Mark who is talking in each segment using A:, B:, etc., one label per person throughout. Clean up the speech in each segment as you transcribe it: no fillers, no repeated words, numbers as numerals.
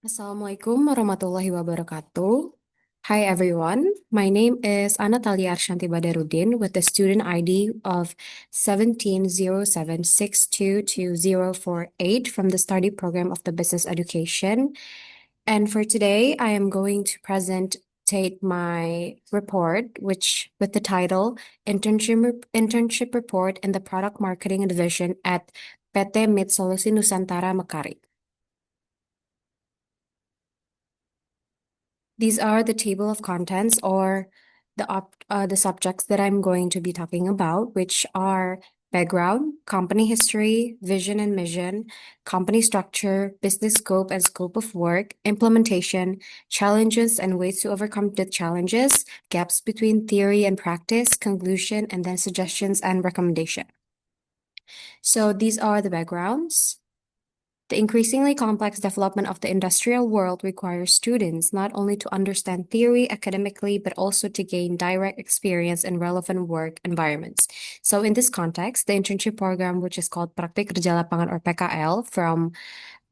A: Assalamualaikum warahmatullahi wabarakatuh. Hi everyone, my name is ANATHALIA ARSHANTI BADARUDIN with the student ID of 1707622048 from the study program of the Business Education. And for today, I am going to presentate my report, which with the title Internship Report in the Product Marketing Division at PT Mid Solusi Nusantara Mekari. These are the table of contents or the subjects that I'm going to be talking about, which are background, company history, vision and mission, company structure, business scope and scope of work, implementation, challenges and ways to overcome the challenges, gaps between theory and practice, conclusion, and then suggestions and recommendation. So these are the backgrounds. The increasingly complex development of the industrial world requires students not only to understand theory academically, but also to gain direct experience in relevant work environments. So in this context, the internship program, which is called Praktik Kerja Lapangan or PKL from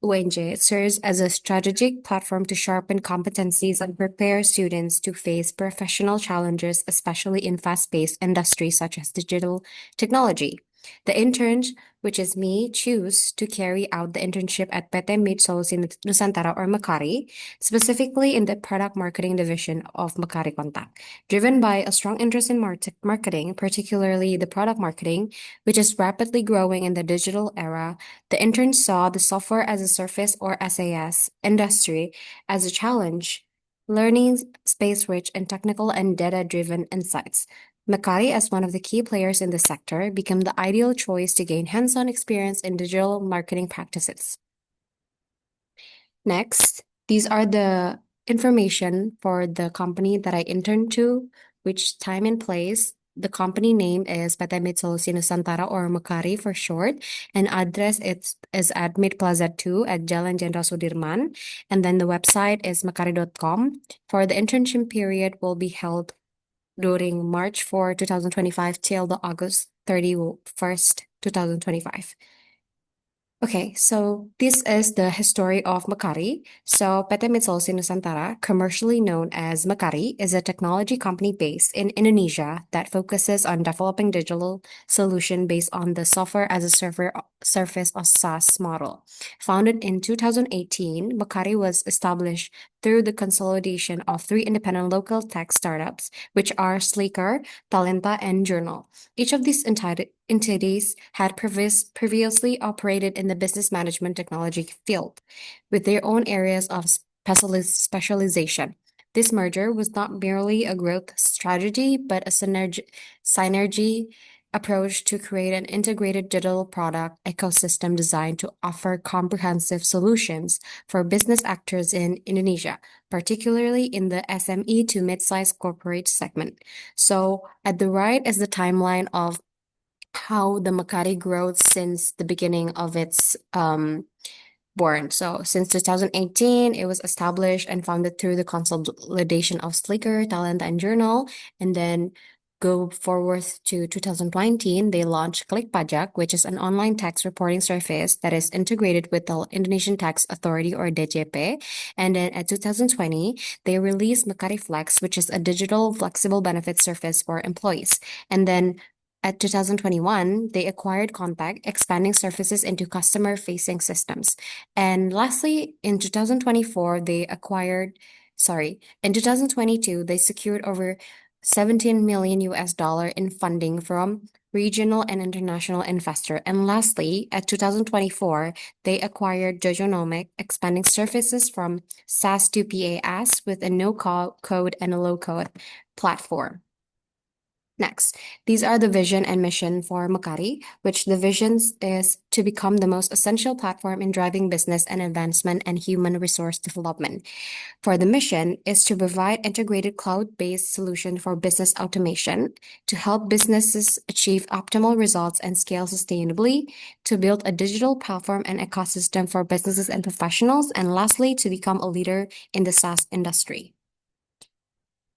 A: UNJ, serves as a strategic platform to sharpen competencies and prepare students to face professional challenges, especially in fast-paced industries such as digital technology. The interns, which is me, choose to carry out the internship at PT Mid Solusi Nusantara or Mekari, specifically in the product marketing division of Mekari Kontak. Driven by a strong interest in marketing, particularly the product marketing, which is rapidly growing in the digital era, the interns saw the software as a service or SaaS industry as a challenge, learning space-rich and technical and data-driven insights. Mekari, as one of the key players in the sector, became the ideal choice to gain hands-on experience in digital marketing practices. Next, these are the information for the company that I interned to, which time and place. The company name is PT Mid Solusi Nusantara or Mekari for short, and address is at Mid Plaza 2 at Jalan Jenderal Sudirman, and then the website is mekari.com. For the internship period will be held during March 4, 2025 till the August 31st, 2025. Okay, so this is the history of Mekari. So PT Mitsubishi Nusantara, commercially known as Mekari, is a technology company based in Indonesia that focuses on developing digital solution based on the software as a service or SaaS model. Founded in 2018, Mekari was established through the consolidation of three independent local tech startups, which are Sleeker, Talenta, and Journal. Each of these entities had previously operated in the business management technology field with their own areas of specialization. This merger was not merely a growth strategy, but a synergy approach to create an integrated digital product ecosystem designed to offer comprehensive solutions for business actors in Indonesia, particularly in the SME to mid-sized corporate segment. So at the right is the timeline of how the Mekari growth since the beginning of its born. So since 2018, it was established and founded through the consolidation of Slicker, Talent, and Journal. And then go forward to 2019, they launched Klik Pajak, which is an online tax reporting service that is integrated with the Indonesian Tax Authority or DJP. And then at 2020, they released Mekari Flex, which is a digital flexible benefit service for employees. And then at 2021, they acquired Contact, expanding services into customer-facing systems. And lastly, in 2022, they secured over 17 million US dollar in funding from regional and international investor. And lastly, at 2024, they acquired Jojonomic, expanding services from SaaS to PaaS with a no-code and a low-code platform. Next, these are the vision and mission for Mekari, which the vision is to become the most essential platform in driving business and advancement and human resource development. For the mission is to provide integrated cloud-based solution for business automation to help businesses achieve optimal results and scale sustainably, to build a digital platform and ecosystem for businesses and professionals, and lastly, to become a leader in the SaaS industry.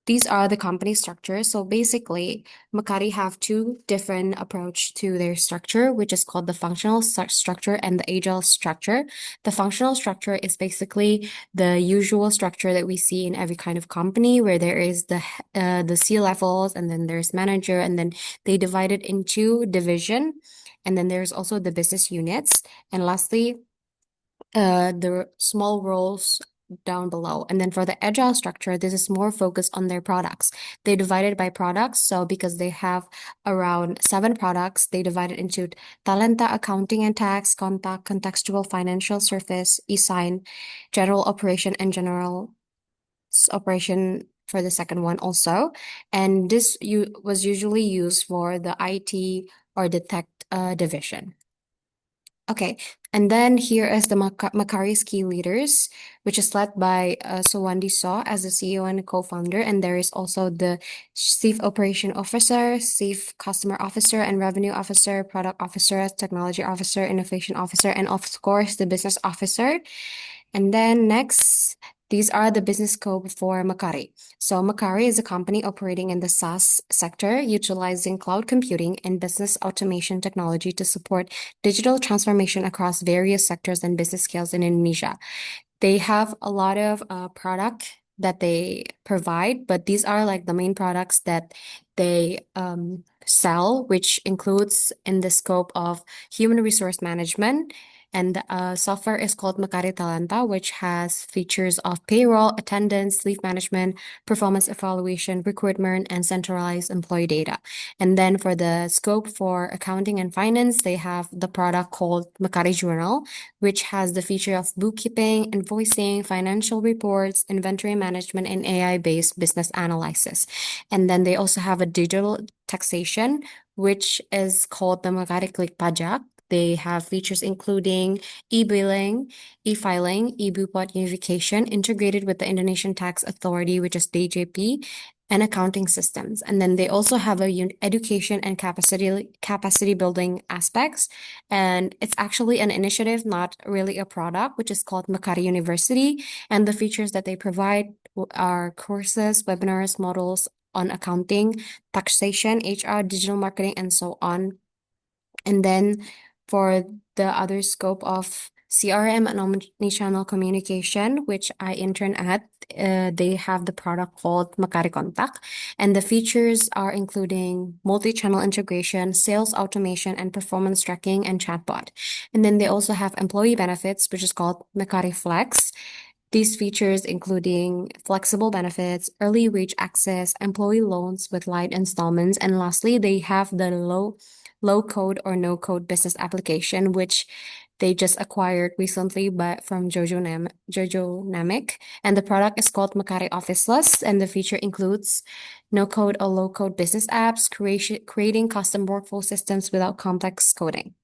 A: these are the company structures. So basically, Mekari have two different approach to their structure, which is called the functional structure and the agile structure. The functional structure is basically the usual structure that we see in every kind of company, where there is the C levels, and then there's manager, and then they divide it into division, and then there's also the business units, and lastly, the small roles down below. And then for the agile structure, this is more focused on their products. They divide it by products. So because they have around 7 products, they divide it into Talenta, Accounting and Tax, Contact, Contextual Financial Service, eSign, General Operation, and General Operation for the second one also. And this was usually used for the IT or the tech division. Okay, and then here is the Mekari's key leaders, which is led by Sowandi Saw as the CEO and co-founder, and there is also the Chief Operation Officer, Chief Customer Officer, and Revenue Officer, Product Officer, Technology Officer, Innovation Officer, and of course the Business Officer. And then next, these are the business scope for Mekari. So Mekari is a company operating in the SaaS sector, utilizing cloud computing and business automation technology to support digital transformation across various sectors and business scales in Indonesia. They have a lot of product that they provide, but these are like the main products that they sell, which includes in the scope of human resource management. And the software is called Mekari Talenta, which has features of payroll, attendance, leave management, performance evaluation, recruitment, and centralized employee data. And then for the scope for accounting and finance, they have the product called Mekari Journal, which has the feature of bookkeeping, invoicing, financial reports, inventory management, and AI-based business analysis. And then they also have a digital taxation, which is called the Mekari Klik Pajak. They have features including e-billing, e-filing, e-bupot unification integrated with the Indonesian Tax Authority, which is DJP, and accounting systems. And then they also have a education and capacity building aspects. And it's actually an initiative, not really a product, which is called Mekari University. And the features that they provide are courses, webinars, models on accounting, taxation, HR, digital marketing, and so on. And then for the other scope of CRM and omnichannel communication, which I intern at, they have the product called Mekari Kontak. And the features are including multi-channel integration, sales automation, and performance tracking and chatbot. And then they also have employee benefits, which is called Mekari Flex. These features including flexible benefits, early wage access, employee loans with light installments, and lastly, they have the low code or no code business application, which they just acquired recently from Jojo Namic. And the product is called Mekari Officeless, and the feature includes no code or low code business apps, creating custom workflow systems without complex coding.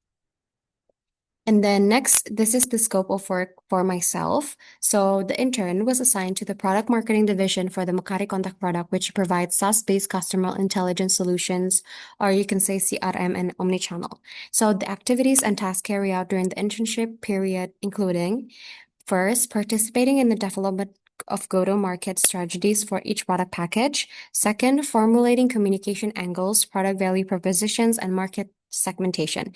A: And then next, this is the scope of work for myself. So the intern was assigned to the product marketing division for the Mekari Contact product, which provides SaaS-based customer intelligence solutions, or you can say CRM and omnichannel. So the activities and tasks carried out during the internship period, including first, participating in the development of go-to-market strategies for each product package. Second, formulating communication angles, product value propositions, and market segmentation.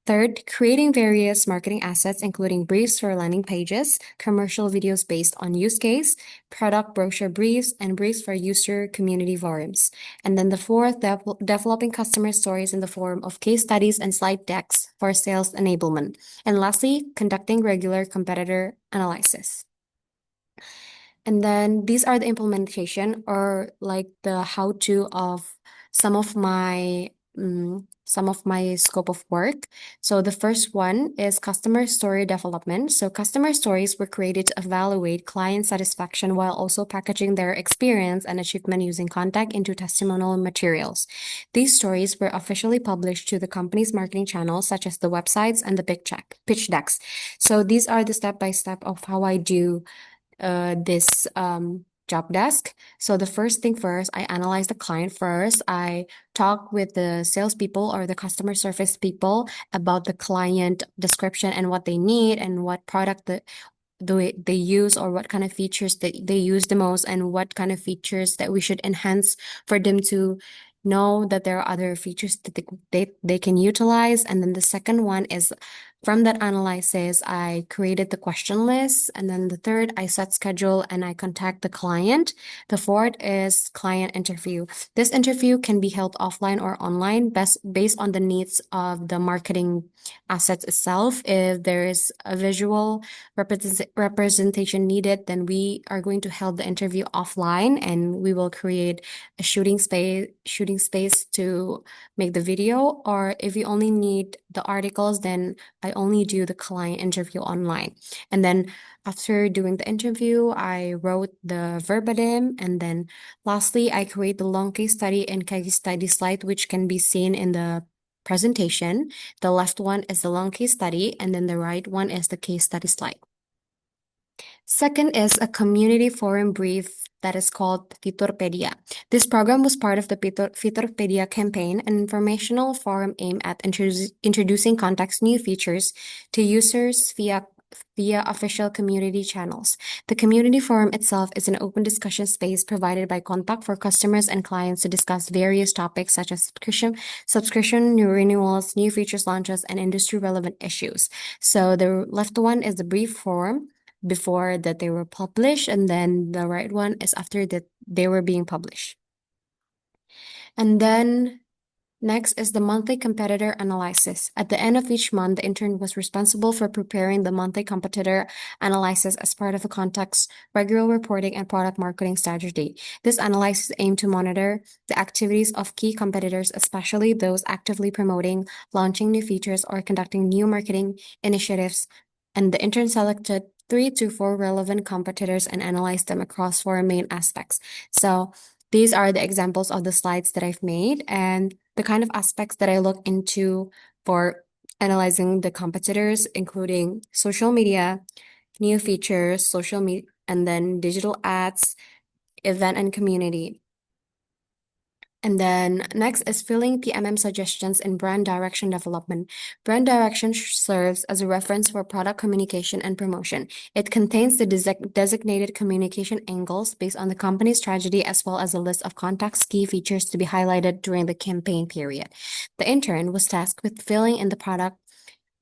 A: Third, creating various marketing assets, including briefs for landing pages, commercial videos based on use case, product brochure briefs, and briefs for user community forums. And then the fourth, developing customer stories in the form of case studies and slide decks for sales enablement. And lastly, conducting regular competitor analysis. And then these are the implementation or like the how-to of some of my scope of work. So the first one is customer story development. So customer stories were created to evaluate client satisfaction while also packaging their experience and achievement using contact into testimonial materials. These stories were officially published to the company's marketing channels, such as the websites and the pitch decks. So these are the step-by-step of how I do this job desk. So the first thing first, I analyze the client first. I talk with the salespeople or the customer service people about the client description and what they need and what product they use, or what kind of features that they use the most, and what kind of features that we should enhance for them to know that there are other features that they can utilize. And then the second one is, from that analysis, I created the question list. And then the third, I set schedule and I contact the client. The fourth is client interview. This interview can be held offline or online, based on the needs of the marketing assets itself. If there is a visual representation needed, then we are going to hold the interview offline, and we will create a shooting space to make the video. Or if you only need the articles, then I only do the client interview online. And then after doing the interview, I wrote the verbatim, and then lastly, I create the long case study and case study slide, which can be seen in the presentation. The left one is the long case study, and then the right one is the case study slide. Second is a community forum brief that is called Fiturpedia. This program was part of the Fiturpedia campaign, an informational forum aimed at introducing context new features to users via official community channels. The community forum itself is an open discussion space provided by Contact for customers and clients to discuss various topics such as subscription, new renewals, new features launches, and industry relevant issues. So the left one is the brief forum before that they were published, and then the right one is after that they were being published. And then next is the monthly competitor analysis. At the end of each month, the intern was responsible for preparing the monthly competitor analysis as part of a Contact's regular reporting and product marketing strategy. This analysis aimed to monitor the activities of key competitors, especially those actively promoting, launching new features, or conducting new marketing initiatives. And the intern selected 3 to 4 relevant competitors and analyzed them across 4 main aspects. So these are the examples of the slides that I've made, and the kind of aspects that I look into for analyzing the competitors, including social media, new features, social media, and then digital ads, event and community. And then next is filling PMM suggestions in brand direction development. Brand direction serves as a reference for product communication and promotion. It contains the designated communication angles based on the company's strategy, as well as a list of Contact's key features to be highlighted during the campaign period. The intern was tasked with filling in the product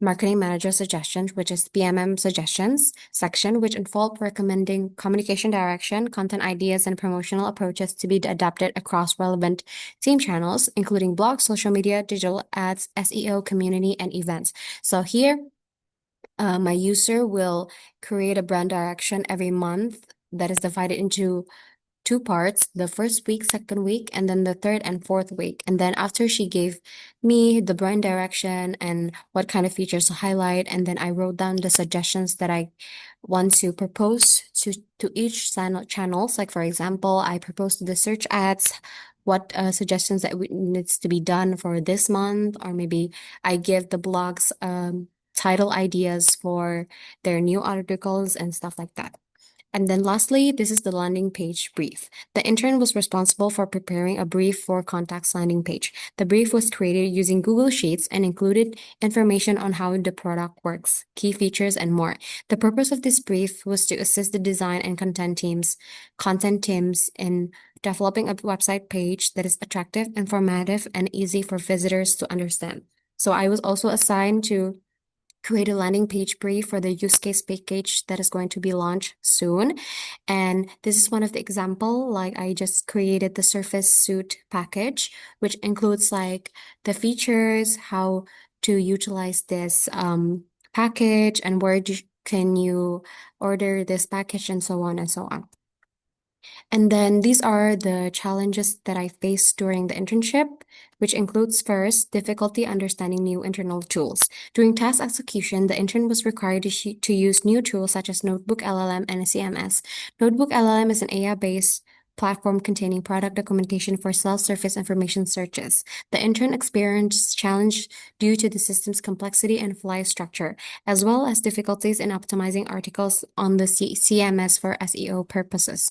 A: marketing manager suggestions, which is PMM suggestions section, which involve recommending communication direction, content ideas, and promotional approaches to be adapted across relevant team channels, including blogs, social media, digital ads, SEO, community, and events. So here, my user will create a brand direction every month that is divided into 2 parts, the first week, second week, and then the third and fourth week. And then after she gave me the brand direction and what kind of features to highlight, and then I wrote down the suggestions that I want to propose to each channels. Like for example, I proposed the search ads, what suggestions that needs to be done for this month, or maybe I give the blogs title ideas for their new articles and stuff like that. And then lastly, this is the landing page brief. The intern was responsible for preparing a brief for Contact's landing page. The brief was created using Google Sheets and included information on how the product works, key features, and more. The purpose of this brief was to assist the design and content teams in developing a website page that is attractive, informative, and easy for visitors to understand. So I was also assigned to create a landing page brief for the use case package that is going to be launched soon. And this is one of the example, like I just created the surface suit package, which includes like the features, how to utilize this package, and where can you order this package, and so on and so on. And then these are the challenges that I faced during the internship, which includes first, difficulty understanding new internal tools. During task execution, the intern was required to use new tools such as Notebook LLM and CMS. Notebook LLM is an AI-based platform containing product documentation for self-service information searches. The intern experienced challenge due to the system's complexity and fly structure, as well as difficulties in optimizing articles on the CMS for SEO purposes.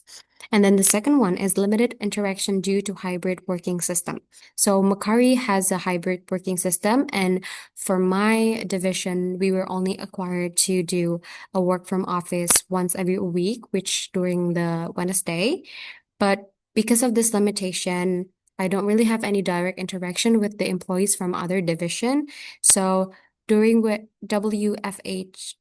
A: And then the second one is limited interaction due to hybrid working system. So Mekari has a hybrid working system, and for my division, we were only required to do a work from office once every week, which during the Wednesday. But because of this limitation, I don't really have any direct interaction with the employees from other division. So during WFH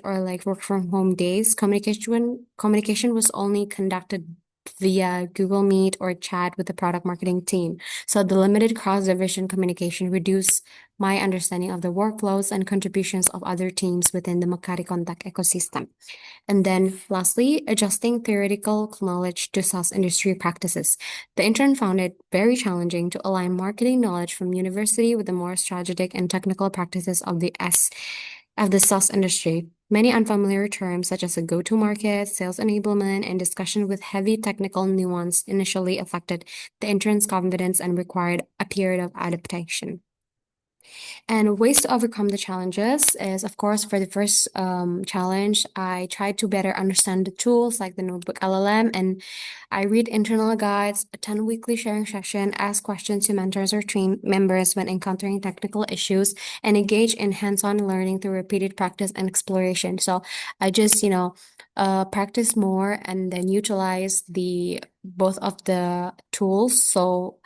A: or like work from home days, communication was only conducted via Google Meet or chat with the product marketing team. So the limited cross-division communication reduced my understanding of the workflows and contributions of other teams within the Mekari contact ecosystem. And then lastly, adjusting theoretical knowledge to SaaS industry practices. The intern found it very challenging to align marketing knowledge from university with the more strategic and technical practices of the SaaS industry. Many unfamiliar terms such as a go-to-market, sales enablement, and discussion with heavy technical nuance initially affected the intern's confidence and required a period of adaptation. And ways to overcome the challenges is, of course, for the first challenge, I tried to better understand the tools like the Notebook LLM, and I read internal guides, attend weekly sharing session, ask questions to mentors or team members when encountering technical issues, and engage in hands-on learning through repeated practice and exploration. So I just, practice more and then utilize the both of the tools. So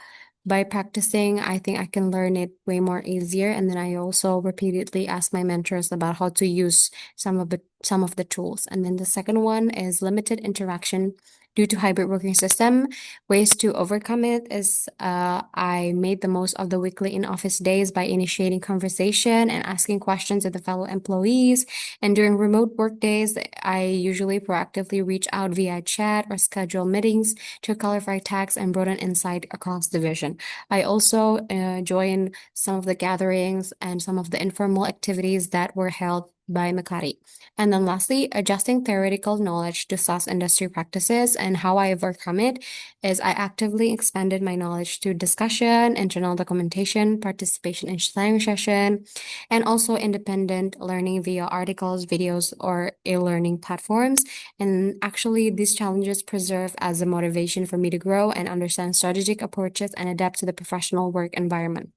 A: by practicing, I think I can learn it way more easier. And then I also repeatedly ask my mentors about how to use some of the tools. And then the second one is limited interaction due to hybrid working system. Ways to overcome it is I made the most of the weekly in-office days by initiating conversation and asking questions of the fellow employees. And during remote work days, I usually proactively reach out via chat or schedule meetings to clarify tasks and broaden insight across division. I also join some of the gatherings and some of the informal activities that were held by Mekari. And then lastly, adjusting theoretical knowledge to SaaS industry practices and how I overcome it is I actively expanded my knowledge through discussion, internal documentation, participation in sharing session, and also independent learning via articles, videos, or e-learning platforms. And actually, these challenges preserve as a motivation for me to grow and understand strategic approaches and adapt to the professional work environment.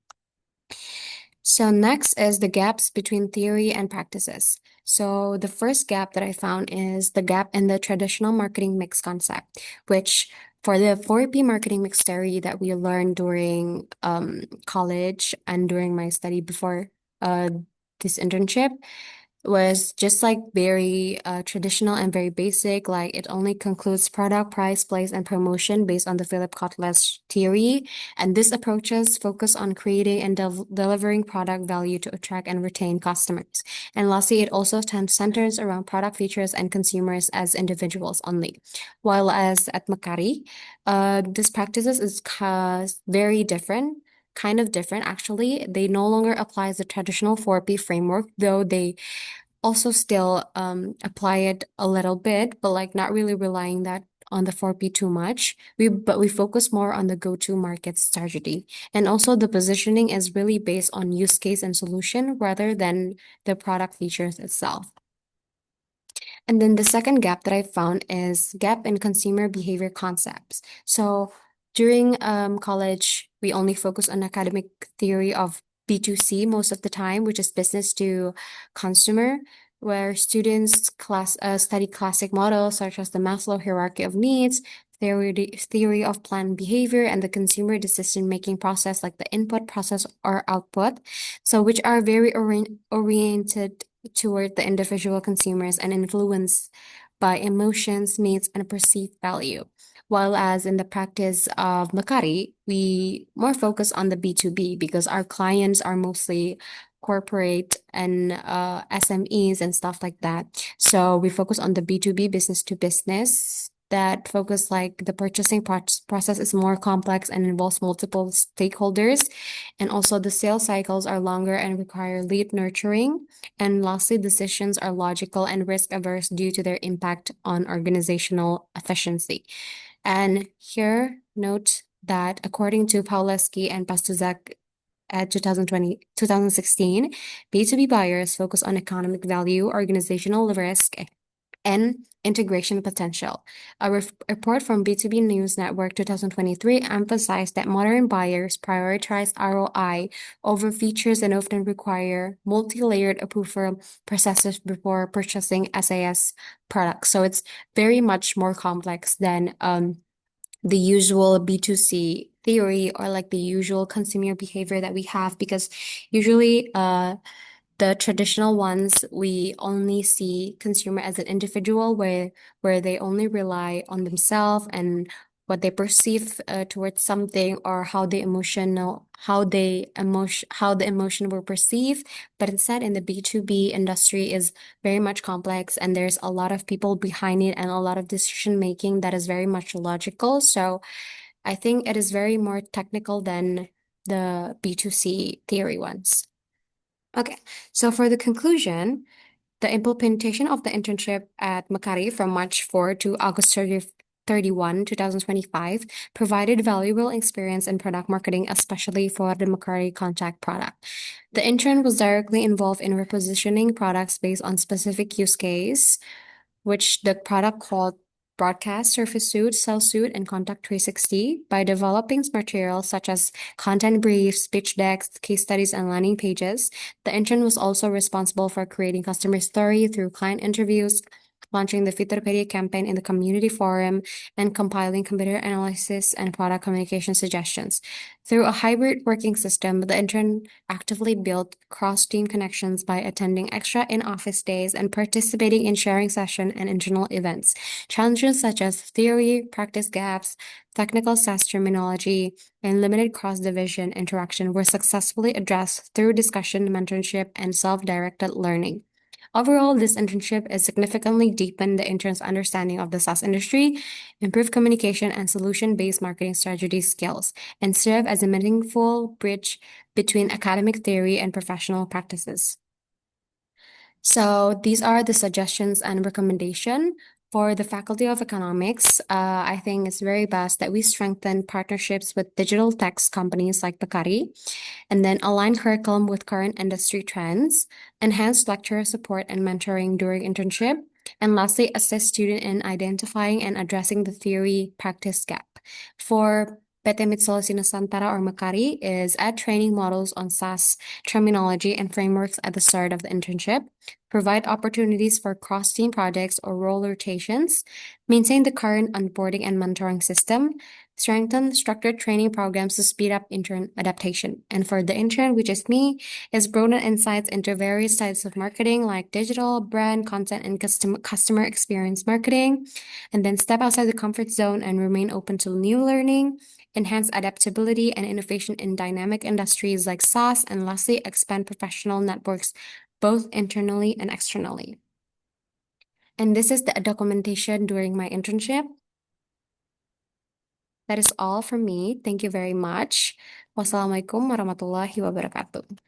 A: So next is the gaps between theory and practices. So the first gap that I found is the gap in the traditional marketing mix concept, which for the 4P marketing mix theory that we learned during college and during my study before this internship, was just like very traditional and very basic. Like it only concludes product, price, place, and promotion based on the Philip Kotler's theory. And these approaches focus on creating and delivering product value to attract and retain customers. And lastly, it also centers around product features and consumers as individuals only. While as at Mekari, this practices is very different. Kind of different, actually. They no longer apply the traditional 4P framework, though they also still apply it a little bit, but like not really relying that on the 4P too much. But we focus more on the go-to market strategy. And also the positioning is really based on use case and solution rather than the product features itself. And then the second gap that I found is gap in consumer behavior concepts. So during college, we only focus on academic theory of B2C most of the time, which is business to consumer, where students study classic models such as the Maslow hierarchy of needs, theory of planned behavior, and the consumer decision-making process, like the input, process, or output. So which are very oriented toward the individual consumers and influenced by emotions, needs, and perceived value. While as in the practice of Mekari, we more focus on the B2B because our clients are mostly corporate and SMEs and stuff like that. So we focus on the B2B, business to business, that focus like the purchasing process is more complex and involves multiple stakeholders. And also the sales cycles are longer and require lead nurturing. And lastly, decisions are logical and risk averse due to their impact on organizational efficiency. And here, note that according to Pawlowski and Pastuzak at 2016, B2B buyers focus on economic value, organizational risk, and integration potential. A report from B2B News Network 2023 emphasized that modern buyers prioritize ROI over features and often require multi-layered approval processes before purchasing SAS products. So it's very much more complex than the usual B2C theory or like the usual consumer behavior that we have, because usually the traditional ones, we only see consumer as an individual where they only rely on themselves and what they perceive towards something, or how the emotion will perceive. But instead, in the B2B industry is very much complex, and there's a lot of people behind it and a lot of decision making that is very much logical. So I think it is very more technical than the B2C theory ones. Okay, so for the conclusion, the implementation of the internship at Mekari from March 4 to August 31, 2025 provided valuable experience in product marketing, especially for the Mekari contact product. The intern was directly involved in repositioning products based on specific use case, which the product called Broadcast, Surface Suit, Cell Suit, and Contact 360 by developing materials such as content briefs, pitch decks, case studies, and landing pages. The intern was also responsible for creating customer story through client interviews, launching the Fiturpedia campaign in the community forum, and compiling computer analysis and product communication suggestions. Through a hybrid working system, the intern actively built cross-team connections by attending extra in-office days and participating in sharing session and internal events. Challenges such as theory, practice gaps, technical SAS terminology, and limited cross-division interaction were successfully addressed through discussion, mentorship, and self-directed learning. Overall, this internship has significantly deepened the intern's understanding of the SaaS industry, improved communication and solution-based marketing strategy skills, and serve as a meaningful bridge between academic theory and professional practices. So these are the suggestions and recommendation for the Faculty of Economics. I think it's very best that we strengthen partnerships with digital tech companies like Mekari, and then align curriculum with current industry trends, enhance lecturer support and mentoring during internship, and lastly, assist student in identifying and addressing the theory practice gap. For PT Mitsubishi Nusantara or Mekari is add training models on SaaS terminology and frameworks at the start of the internship, provide opportunities for cross-team projects or role rotations, maintain the current onboarding and mentoring system, strengthen structured training programs to speed up intern adaptation. And for the intern, which is me, is broaden insights into various types of marketing like digital, brand, content, and customer experience marketing. And then step outside the comfort zone and remain open to new learning, enhance adaptability and innovation in dynamic industries like SaaS, and lastly, expand professional networks both internally and externally. And this is the documentation during my internship. That is all from me. Thank you very much. Wassalamualaikum warahmatullahi wabarakatuh.